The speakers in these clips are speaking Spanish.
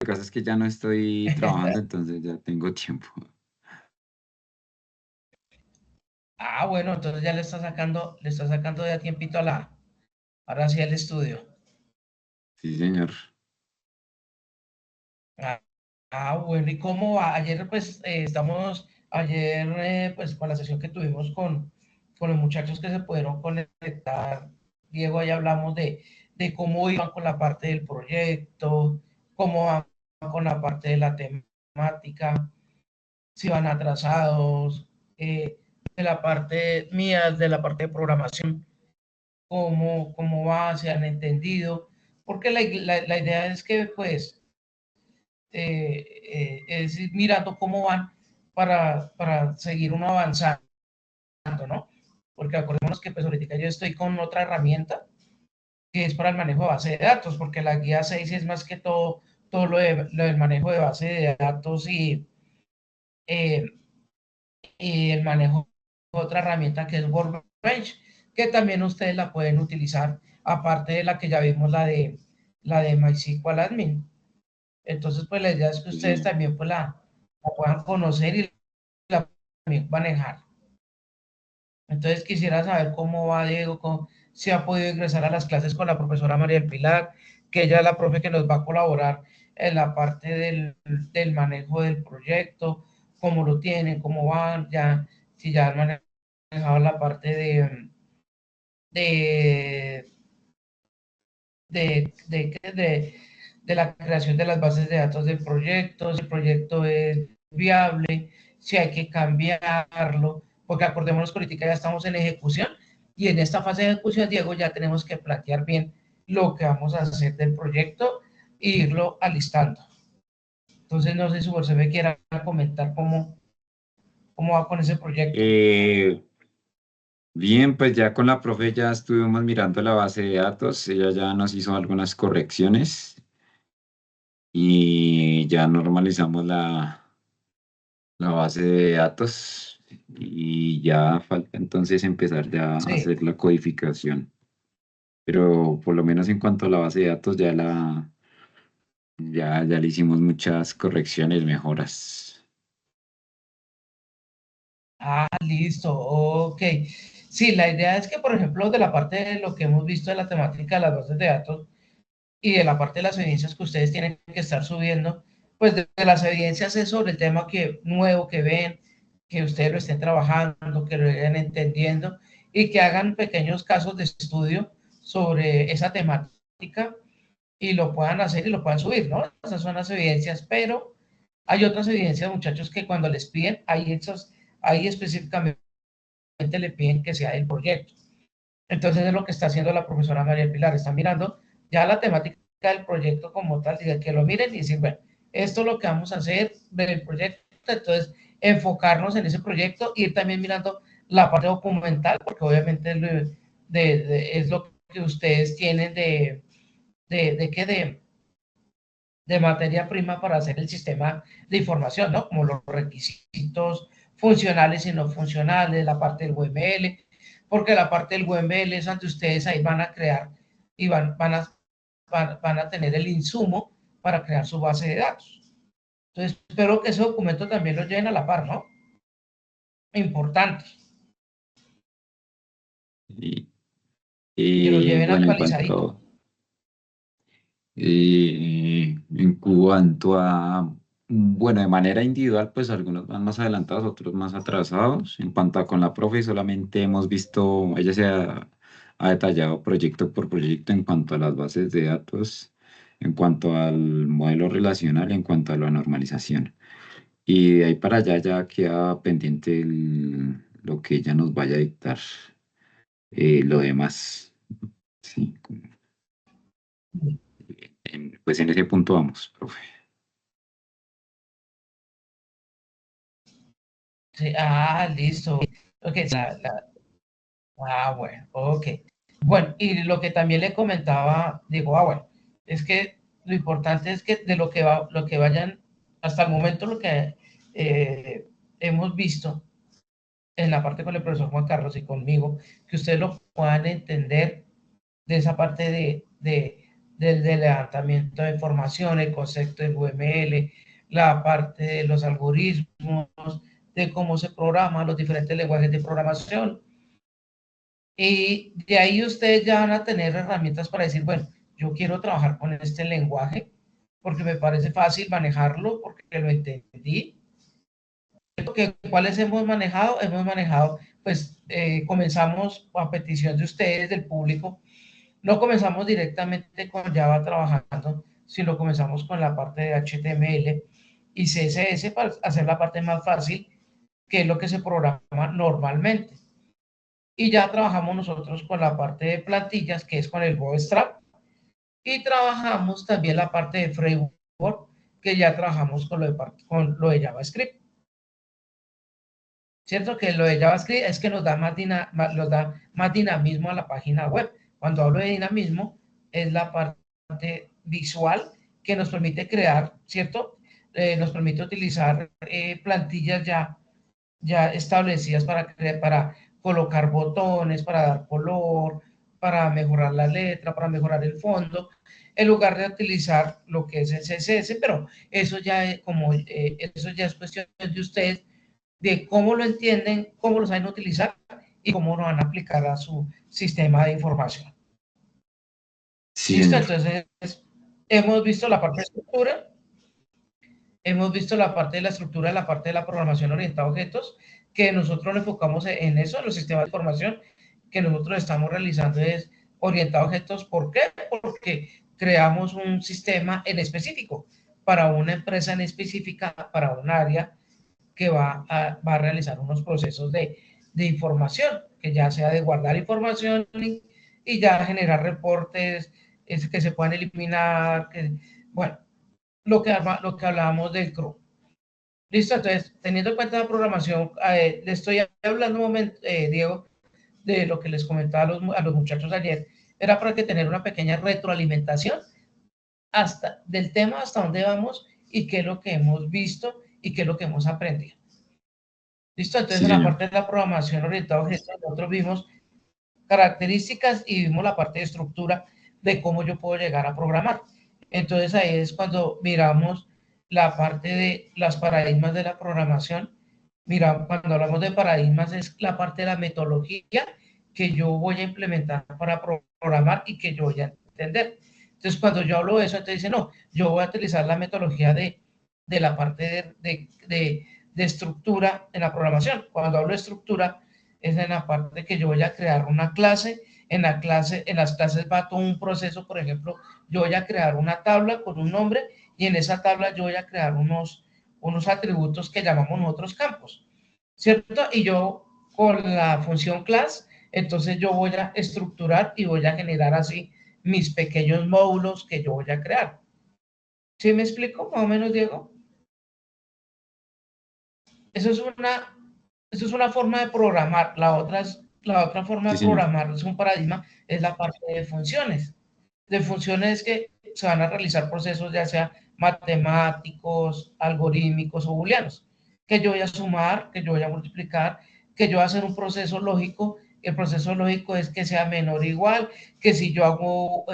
que pasa es que ya no estoy trabajando, entonces ya tengo tiempo. Ah, bueno, entonces ya le está sacando ya tiempito a ahora sí al estudio. Sí, señor. Ah, bueno, ¿y cómo va? Ayer, pues, pues, con la sesión que tuvimos con los muchachos que se pudieron conectar, Diego, ahí hablamos de cómo iban con la parte del proyecto, cómo van con la parte de la temática, si van atrasados, de la parte mía, de la parte de programación, cómo va, se han entendido, porque la idea es que, pues, es ir mirando cómo van para seguir uno avanzando, ¿no? Porque acordémonos que pues ahorita yo estoy con otra herramienta que es para el manejo de base de datos, porque la guía 6 es más que todo lo del manejo de base de datos eh, y el manejo de otra herramienta que es Workbench, que también ustedes la pueden utilizar, aparte de la que ya vimos, la de MySQL Admin. Entonces, pues la idea es que Sí, ustedes señor. también pues, la puedan conocer y la puedan manejar. Entonces, quisiera saber cómo va Diego, si ha podido ingresar a las clases con la profesora María del Pilar, que ella es la profe que nos va a colaborar en la parte del manejo del proyecto, cómo lo tienen, cómo van, ya, si ya han manejado la parte de, de la creación de las bases de datos del proyecto, si el proyecto es viable, si hay que cambiarlo, porque acordémonos que ahorita ya estamos en ejecución y en esta fase de ejecución, Diego, ya tenemos que plantear bien lo que vamos a hacer del proyecto e irlo alistando. Entonces, no sé si usted me quiera comentar cómo va con ese proyecto. Eh, Bien, pues ya con la profe ya estuvimos mirando la base de datos, ella ya nos hizo algunas correcciones y ya normalizamos la base de datos y ya falta entonces empezar ya a Sí. hacer la codificación. Pero por lo menos en cuanto a la base de datos ya le hicimos muchas correcciones, mejoras. Ah, listo, ok. Sí, la idea es que, por ejemplo, de la parte de lo que hemos visto de la temática de las bases de datos, y de la parte de las evidencias que ustedes tienen que estar subiendo, pues de las evidencias es sobre el tema nuevo que ven, que ustedes lo estén trabajando, que lo vayan entendiendo y que hagan pequeños casos de estudio sobre esa temática y lo puedan hacer y lo puedan subir, ¿no? Esas son las evidencias, pero hay otras evidencias, muchachos, que cuando les piden, ahí específicamente le piden que sea del proyecto. Entonces es lo que está haciendo la profesora María Pilar, está mirando ya la temática del proyecto como tal, que lo miren y decir, bueno, esto es lo que vamos a hacer, ver el proyecto, entonces enfocarnos en ese proyecto, ir también mirando la parte documental, porque obviamente es lo que ustedes tienen de materia prima para hacer el sistema de información, ¿no? Como los requisitos funcionales y no funcionales, la parte del UML, porque la parte del UML es donde ustedes ahí van a crear y van a tener el insumo para crear su base de datos. Entonces, espero que ese documento también lo lleven a la par, ¿no? Importante, Y, que lo y lleven bueno, actualizadito. en cuanto a, bueno, de manera individual, pues algunos van más adelantados, otros más atrasados. En cuanto a con la profe, solamente hemos visto, ella ha detallado proyecto por proyecto en cuanto a las bases de datos, en cuanto al modelo relacional, en cuanto a la normalización. Y de ahí para allá ya queda pendiente lo que ella nos vaya a dictar, lo demás. Sí, pues en ese punto vamos, profe. Sí, ah, listo. Ok, bueno, ok. Bueno, y lo que también le comentaba, digo, bueno, es que lo importante es que de lo que vayan, hasta el momento lo que hemos visto en la parte con el profesor Juan Carlos y conmigo, que ustedes lo puedan entender de esa parte del levantamiento de información, el concepto del UML, la parte de los algoritmos, de cómo se programa, los diferentes lenguajes de programación. Y de ahí ustedes ya van a tener herramientas para decir, bueno, yo quiero trabajar con este lenguaje porque me parece fácil manejarlo, porque lo entendí. ¿Cuáles hemos manejado? Hemos manejado, pues comenzamos a petición de ustedes, del público. No comenzamos directamente con Java trabajando, sino comenzamos con la parte de HTML y CSS para hacer la parte más fácil, que es lo que se programa normalmente. Y ya trabajamos nosotros con la parte de plantillas, que es con el Bootstrap, y trabajamos también la parte de framework, que ya trabajamos con lo de JavaScript. ¿Cierto? Que lo de JavaScript es que nos da más dinamismo a la página web. Cuando hablo de dinamismo, es la parte visual que nos permite crear, ¿cierto? Nos permite utilizar plantillas ya establecidas para colocar botones, para dar color, para mejorar la letra, para mejorar el fondo, en lugar de utilizar lo que es el CSS, pero eso ya es eso ya es cuestión de ustedes, de cómo lo entienden, cómo lo saben utilizar y cómo lo van a aplicar a su sistema de información. Sí, ¿Listo? señor. Entonces, hemos visto la parte de estructura, hemos visto la parte de la estructura, la parte de la programación orientada a objetos, que nosotros nos enfocamos en eso, en los sistemas de información que nosotros estamos realizando es orientado a objetos. ¿Por qué? Porque creamos un sistema en específico para una empresa en específica, para un área que va a realizar unos procesos de información, que ya sea de guardar información y ya generar reportes que se puedan eliminar, bueno, lo que hablábamos del CRU. Listo, entonces, teniendo en cuenta la programación, le estoy hablando un momento, Diego, de lo que les comentaba a los muchachos ayer, era para que tener una pequeña retroalimentación hasta del tema, hasta dónde vamos y qué es lo que hemos visto y qué es lo que hemos aprendido. Listo, entonces Sí, en la señor. parte de la programación orientada a objetos, nosotros vimos características y vimos la parte de estructura de cómo yo puedo llegar a programar. Entonces ahí es cuando miramos la parte de las paradigmas de la programación. Mira, cuando hablamos de paradigmas es la parte de la metodología que yo voy a implementar para programar y que yo voy a entender. Entonces cuando yo hablo de eso, entonces dice, no, yo voy a utilizar la metodología de la parte de estructura en la programación. Cuando hablo de estructura, es en la parte que yo voy a crear una clase, en las clases va todo un proceso, por ejemplo, yo voy a crear una tabla con un nombre y en esa tabla yo voy a crear unos atributos que llamamos nosotros campos, ¿cierto? Y yo con la función class, entonces yo voy a estructurar y voy a generar así mis pequeños módulos que yo voy a crear. ¿Sí me explico más o menos, Diego? Eso es una, eso es una forma de programar. La otra forma Sí, de señor. programar es un paradigma, es la parte de funciones. De funciones que se van a realizar procesos ya sea matemáticos, algorítmicos o booleanos. Que yo voy a sumar, que yo voy a multiplicar, que yo voy a hacer un proceso lógico. El proceso lógico es que sea menor o igual, que si yo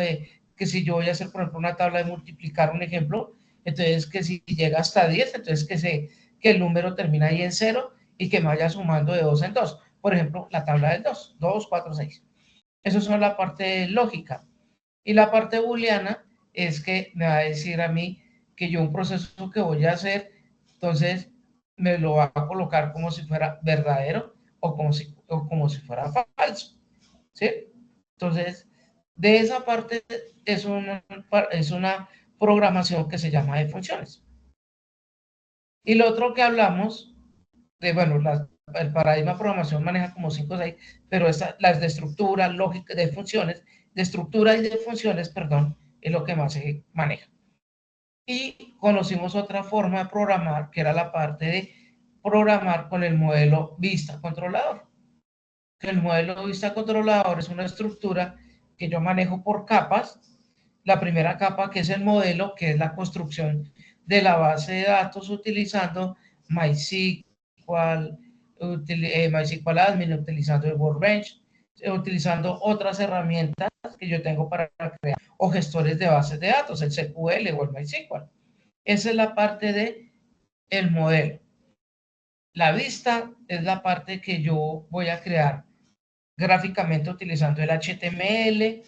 que si yo voy a hacer, por ejemplo, una tabla de multiplicar, un ejemplo, entonces que si llega hasta 10, entonces que el número termina ahí en cero y que me vaya sumando de 2 en 2. Por ejemplo, la tabla del 2, 2, 4, 6. Eso es la parte lógica. Y la parte booleana es que me va a decir a mí que yo un proceso que voy a hacer, entonces me lo va a colocar como si fuera verdadero o como si fuera falso. ¿Sí? Entonces, de esa parte es una programación que se llama de funciones. Y lo otro que hablamos bueno, el paradigma de programación maneja como 5 o 6, pero las de estructura, lógica, de funciones, de estructura y de funciones, perdón, es lo que más se maneja. Y conocimos otra forma de programar, que era la parte de programar con el modelo vista controlador. Que el modelo vista controlador es una estructura que yo manejo por capas. La primera capa, que es el modelo, que es la construcción de la base de datos utilizando MySQL, MySQL Admin, utilizando el Workbench. utilizando otras herramientas que yo tengo para crear o gestores de bases de datos, el SQL o el MySQL. Esa es la parte de el modelo. La vista es la parte que yo voy a crear gráficamente utilizando el HTML,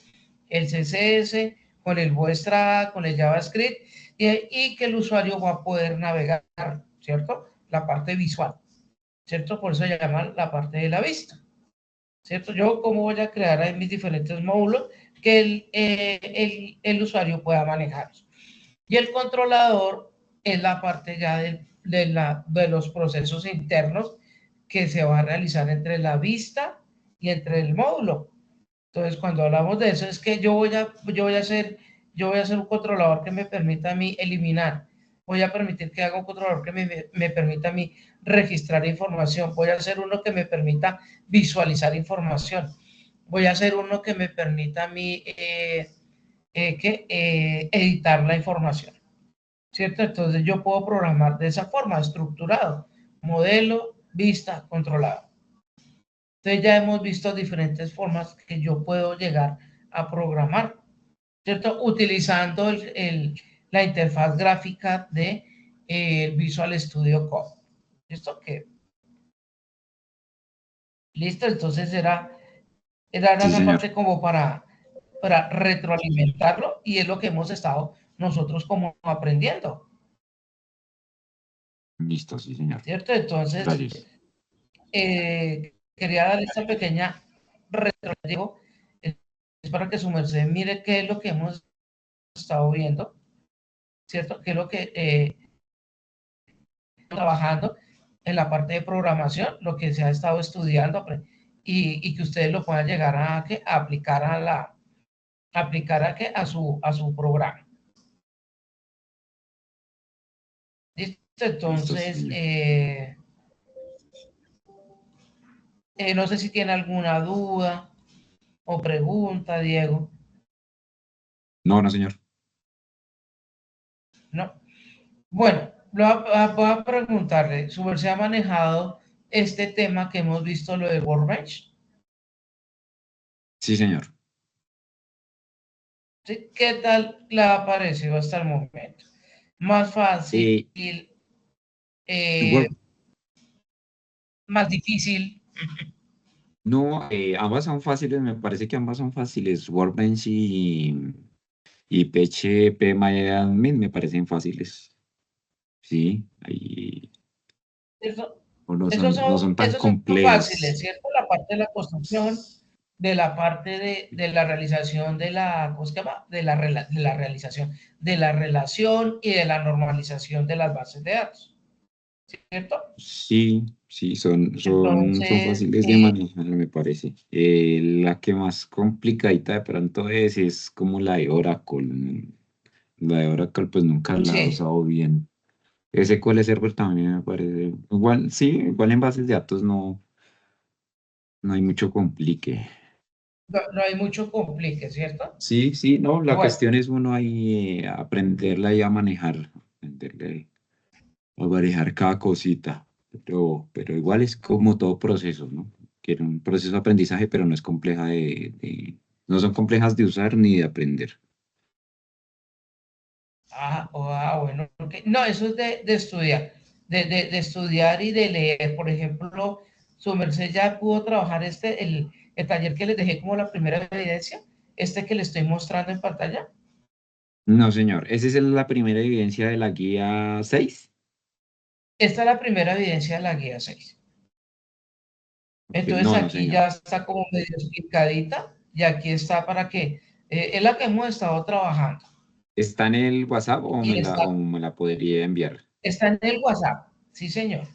el CSS, con el Bootstrap, con el JavaScript y que el usuario va a poder navegar, ¿cierto? La parte visual, ¿cierto? Por eso se llama la parte de la vista, ¿cierto? Yo cómo voy a crear ahí mis diferentes módulos que el usuario pueda manejar. Y el controlador es la parte ya de los procesos internos que se va a realizar entre la vista y entre el módulo. Entonces, cuando hablamos de eso, es que yo voy a hacer un controlador que me permita a mí eliminar. Voy a permitir que haga un controlador que me permita a mí registrar información. Voy a hacer uno que me permita visualizar información. Voy a hacer uno que me permita a mí editar la información. ¿Cierto? Entonces yo puedo programar de esa forma, estructurado, modelo, vista, controlado. Entonces ya hemos visto diferentes formas que yo puedo llegar a programar, ¿cierto? Utilizando la interfaz gráfica de Visual Studio Code. ¿Listo? Listo, entonces era Sí, esa señor. parte como para retroalimentarlo y es lo que hemos estado nosotros como aprendiendo, Listo, sí, señor. ¿cierto? Entonces, Gracias. quería dar esta pequeña retro, es para que su merced mire qué es lo que hemos estado viendo, ¿cierto? Qué es lo que trabajando en la parte de programación, lo que se ha estado estudiando y que ustedes lo puedan llegar a aplicar a su programa. ¿Listo? Listo, sí, Entonces, señor. no sé si tiene alguna duda o pregunta, Diego. No, no, señor. ¿No? Bueno, voy a preguntarle, ¿su merced ha manejado este tema que hemos visto, lo de Workbench? Sí, señor. ¿Sí? ¿Qué tal le ha parecido hasta el momento? ¿Más fácil, Eh, eh, Word- más difícil? no, ambas son fáciles, me parece que ambas son fáciles. Workbench y PHP MyAdmin me parecen fáciles. Sí, ahí Eso, no son tan esos son fáciles, complejas. ¿cierto? La parte de la construcción, de la parte de la realización de la, ¿cómo se llama? De la realización, de la relación y de la normalización de las bases de datos, ¿cierto? Sí, sí, son Entonces, fáciles de manejar, me parece. La que más complicadita de pronto es como la de Oracle. La de Oracle pues nunca la he sí, usado bien. SQL Server también me parece. Igual, sí, igual en bases de datos no hay mucho complique. no hay mucho complique, ¿cierto? Sí, sí, no, la Bueno, cuestión es uno ahí aprenderla y a manejar, aprenderle a manejar cada cosita. Pero igual es como todo proceso, ¿no? Que era un proceso de aprendizaje, pero no es compleja no son complejas de usar ni de aprender. bueno, no, eso es de estudiar, de estudiar y de leer. Por ejemplo, su merced ya pudo trabajar el taller que les dejé como la primera evidencia, este que le estoy mostrando en pantalla. No, señor, esa es la primera evidencia de la guía 6. Esta es la primera evidencia de la guía 6. Ok, Entonces no, no, aquí señor. ya está como medio explicadita y aquí está para que, es la que hemos estado trabajando ¿Está en el WhatsApp y o me la podría enviar? está en el WhatsApp. Sí, señor.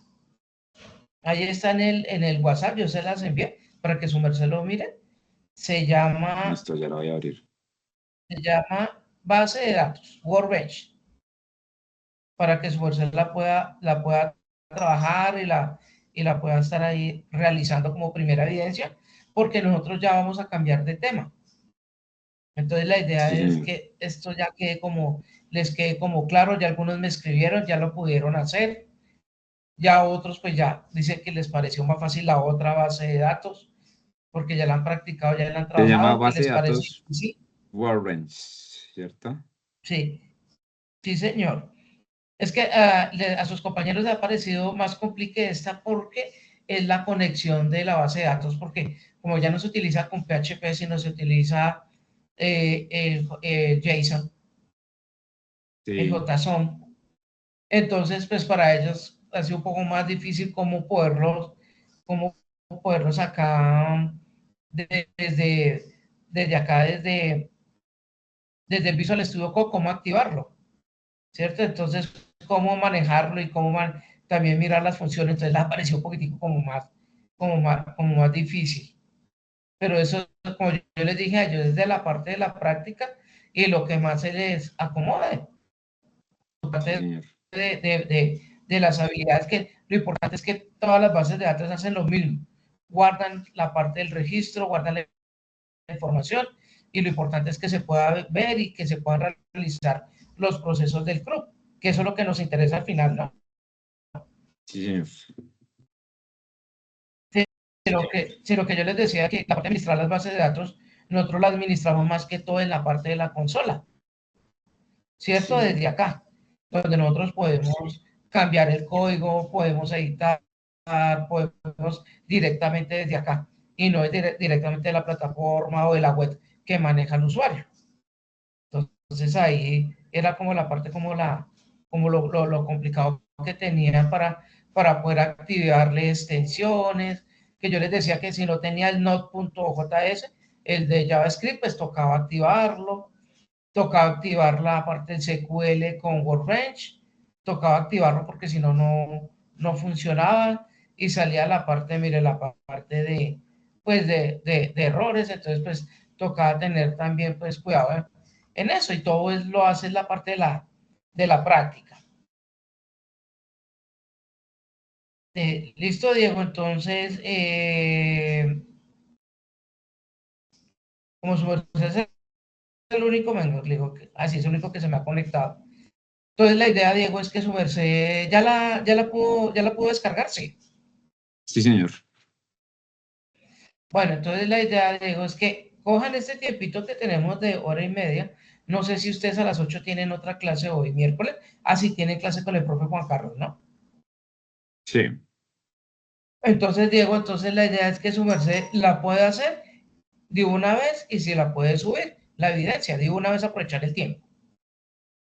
Ahí está en el WhatsApp, yo se las envié para que su merced lo mire. Se llama, Listo, ya la voy a abrir. se llama base de datos, Workbench, para que su merced la pueda trabajar y la pueda estar ahí realizando como primera evidencia, porque nosotros ya vamos a cambiar de tema. Entonces la idea Sí, es señor. que esto ya quede como, les quede como claro, ya algunos me escribieron, ya lo pudieron hacer, ya otros pues ya dicen que les pareció más fácil la otra base de datos. porque ya la han practicado, ya la han Se llama trabajado y base les de parece datos sí, Warrens, ¿cierto? sí, sí, señor. Es que a sus compañeros les ha parecido más complicada esta porque es la conexión de la base de datos, porque como ya no se utiliza con PHP, sino se utiliza JSON, Sí, JSON, entonces pues para ellos ha sido un poco más difícil cómo poderlos acá desde, desde acá, desde el Visual Studio Code, cómo activarlo. ¿Cierto? Entonces, cómo manejarlo y también mirar las funciones, entonces les apareció un poquitico como más difícil. Pero eso, como yo les dije a ellos, desde la parte de la práctica y lo que más se les acomode, sí, parte señor. de las habilidades que lo importante es que todas las bases de datos hacen lo mismo, guardan la parte del registro, guardan la información y lo importante es que se pueda ver y que se puedan realizar los procesos del club, que eso es lo que nos interesa al final, ¿no? Sí, señor. Sino que yo les decía que la parte de administrar las bases de datos, nosotros la administramos más que todo en la parte de la consola, ¿cierto? Sí, Desde acá, donde nosotros podemos cambiar el código, podemos editar, podemos directamente desde acá y no es directamente de la plataforma o de la web que maneja el usuario. Entonces ahí era como la parte, como lo complicado que tenían para poder activarle extensiones, que yo les decía que si no tenía el node.js, el de JavaScript, pues tocaba activar la parte del SQL con Workbench, tocaba activarlo porque si no, no funcionaba y salía la parte, mire, la parte pues de errores, entonces pues tocaba tener también pues cuidado en eso y todo lo hace la parte de la práctica. Listo, Diego, entonces, como su es el único, venga, le digo, así es el único que se me ha conectado. Entonces la idea, Diego, es que su merced ya la pudo descargar, sí. sí, señor. Bueno, entonces la idea, Diego, es que cojan este tiempito que tenemos de hora y media. No sé si ustedes a las 8 tienen otra clase hoy, miércoles. Así tienen clase con el profe Juan Carlos, ¿no? Sí, Entonces, Diego, entonces la idea es que su merced la puede hacer de una vez y si la puede subir, la evidencia, de una vez aprovechar el tiempo.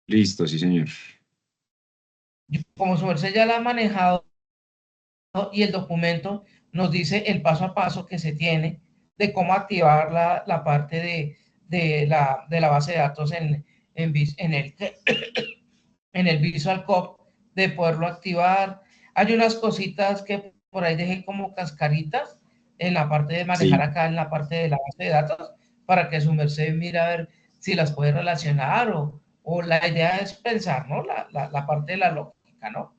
listo, sí, señor. Como su merced ya la ha manejado y el documento nos dice el paso a paso que se tiene de cómo activar la parte de la base de datos en el, en el Visual Code, de poderlo activar. Hay unas cositas que por ahí dejé como cascaritas en la parte de manejar Sí, acá, en la parte de la base de datos, para que su merced mire a ver si las puede relacionar o la idea es pensar, ¿no? La parte de la lógica, ¿no?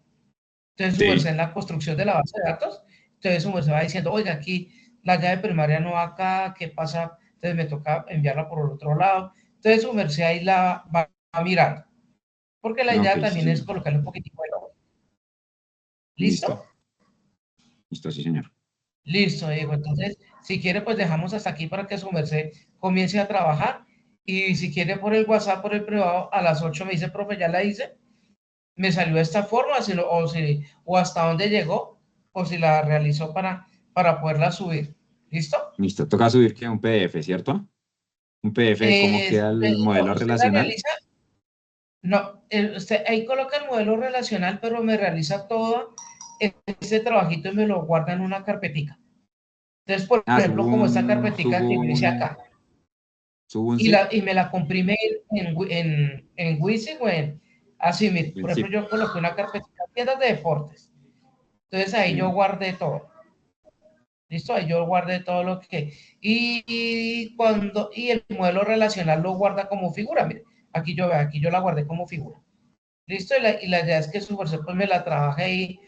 Entonces, su merced sí, en la construcción de la base de datos, entonces su merced va diciendo, oiga, aquí la llave primaria no va acá, ¿qué pasa? Entonces me toca enviarla por el otro lado. Entonces, su merced ahí la va a mirar, porque la ok, idea sí, también es señor. colocarle un poquitico de lógica. Listo, ¿Listo? listo, sí, señor. Listo, Diego. Entonces, si quiere, pues dejamos hasta aquí para que su merced comience a trabajar. Y si quiere por el WhatsApp, por el privado, a las 8 me dice, profe, ya la hice, me salió de esta forma, o hasta dónde llegó, o si la realizó para poderla subir. ¿Listo? Listo, toca subir que un PDF, ¿cierto? Un PDF de cómo queda el No, modelo usted la relacional. realiza, no, usted ahí coloca el modelo relacional, pero me realiza todo ese trabajito y me lo guarda en una carpetica. Entonces, por Ah, ejemplo, como esta carpetica que yo hice acá, subo un zip, y me la comprime en Wizig así, mire, un por ejemplo, zip. yo coloqué una carpetita tiendas de deportes, entonces ahí yo Sí, guardé todo, listo, ahí yo guardé todo lo que, y el modelo relacional lo guarda como figura, mire, aquí yo la guardé como figura, listo, y la idea es que su Supercell pues me la trabaje ahí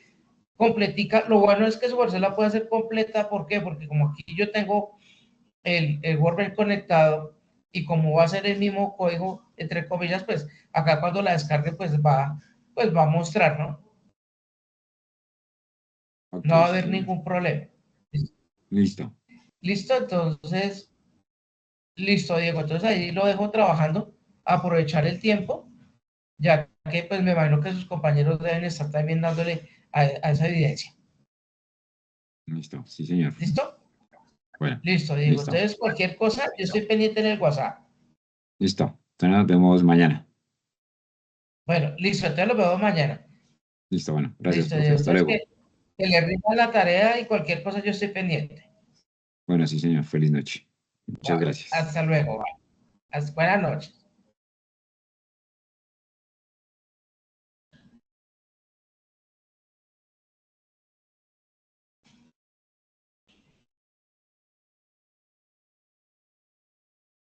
completica, lo bueno es que su Supercell la puede hacer completa, ¿por qué? Porque como aquí yo tengo el WordPress conectado y como va a ser el mismo código, entre comillas, pues acá cuando la descargue, pues va a mostrar, ¿no? ok, No va a sí, haber señor. ningún problema. Listo. Listo, entonces, listo, Diego. Entonces ahí lo dejo trabajando, aprovechar el tiempo, ya que pues me imagino que sus compañeros deben estar también dándole a esa evidencia. Listo, sí, señor. ¿Listo? Bueno, Listo, Diego. listo, Entonces, cualquier cosa, yo estoy pendiente en el WhatsApp. listo. Entonces nos vemos mañana. Bueno, listo, entonces lo vemos mañana. Listo, bueno, gracias, Listo, profe. Diego. Hasta Entonces, luego. que le rinda la tarea y cualquier cosa yo estoy pendiente. Bueno, sí, señor. Feliz noche. Muchas Vale, gracias. hasta luego. Vale. Buenas noches.